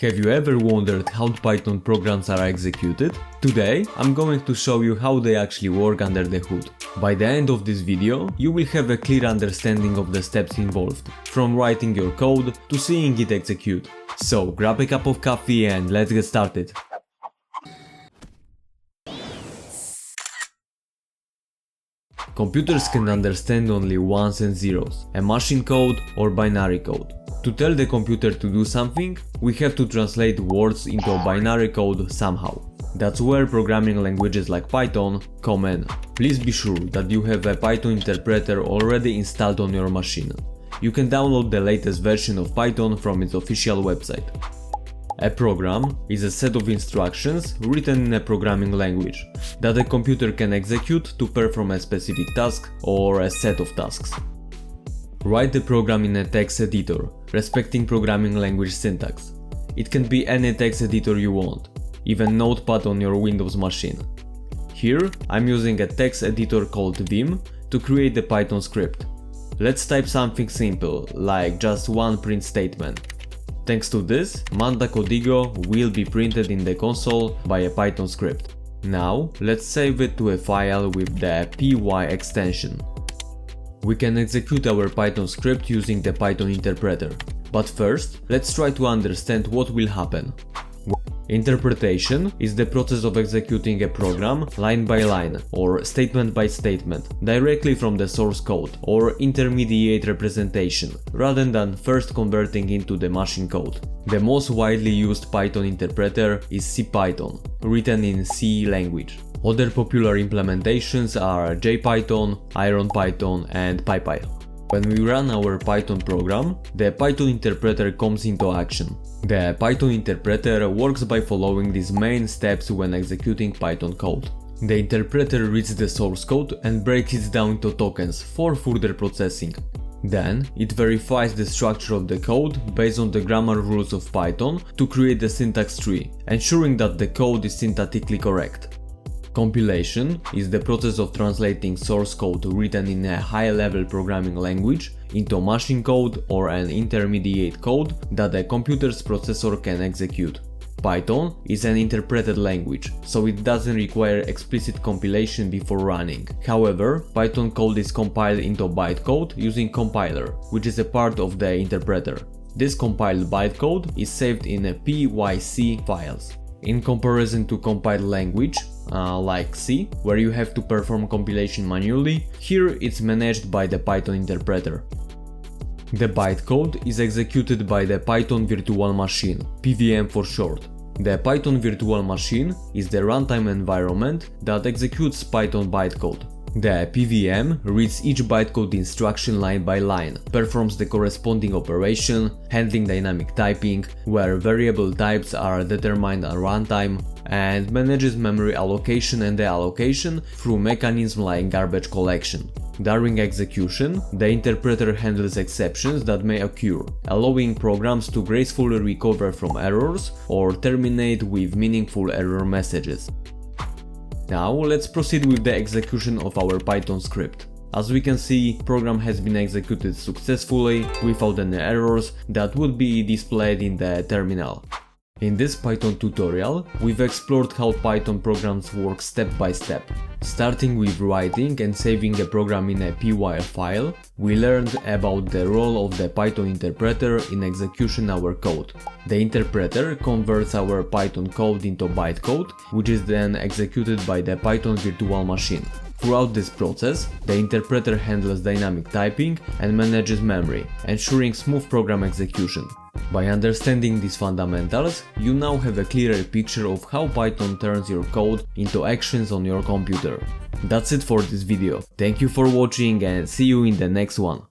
Have you ever wondered how Python programs are executed? Today I'm going to show you how they actually work under the hood. By the end of this video, you will have a clear understanding of the steps involved, from writing your code to seeing it execute. So grab a cup of coffee and let's get started. Computers can understand only ones and zeros, a machine code or binary code. To tell the computer to do something, we have to translate words into a binary code somehow. That's where programming languages like Python come in. Please be sure that you have a Python interpreter already installed on your machine. You can download the latest version of Python from its official website. A program is a set of instructions written in a programming language that a computer can execute to perform a specific task or a set of tasks. Write the program in a text editor, respecting programming language syntax. It can be any text editor you want, even Notepad on your Windows machine. Here I'm using a text editor called Vim to create the Python script. Let's type something simple, like just one print statement. Thanks to this, manda codigo will be printed in the console by a Python script. Now let's save it to a file with the py extension. We can execute our Python script using the Python interpreter. But first, let's try to understand what will happen. Interpretation is the process of executing a program line by line or statement by statement directly from the source code or intermediate representation rather than first converting into the machine code. The most widely used Python interpreter is CPython, written in C language. Other popular implementations are JPython, IronPython and PyPy. When we run our Python program, the Python interpreter comes into action. The Python interpreter works by following these main steps when executing Python code. The interpreter reads the source code and breaks it down into tokens for further processing. Then it verifies the structure of the code based on the grammar rules of Python to create the syntax tree, ensuring that the code is syntactically correct. Compilation is the process of translating source code written in a high-level programming language into machine code or an intermediate code that a computer's processor can execute. Python is an interpreted language, so it doesn't require explicit compilation before running. However, Python code is compiled into bytecode using compiler, which is a part of the interpreter. This compiled bytecode is saved in pyc files. In comparison to compiled language, like C, where you have to perform compilation manually, here it's managed by the Python interpreter. The bytecode is executed by the Python virtual machine, PVM for short. The Python virtual machine is the runtime environment that executes Python bytecode. The PVM reads each bytecode instruction line by line, performs the corresponding operation, handling dynamic typing, where variable types are determined at runtime, and manages memory allocation and deallocation through mechanisms like garbage collection. During execution, the interpreter handles exceptions that may occur, allowing programs to gracefully recover from errors or terminate with meaningful error messages. Now let's proceed with the execution of our Python script. As we can see, program has been executed successfully without any errors that would be displayed in the terminal. In this Python tutorial, we've explored how Python programs work step by step. Starting with writing and saving a program in a py file, we learned about the role of the Python interpreter in execution our code. The interpreter converts our Python code into bytecode, which is then executed by the Python virtual machine. Throughout this process, the interpreter handles dynamic typing and manages memory, ensuring smooth program execution. By understanding these fundamentals, you now have a clearer picture of how Python turns your code into actions on your computer. That's it for this video. Thank you for watching and see you in the next one.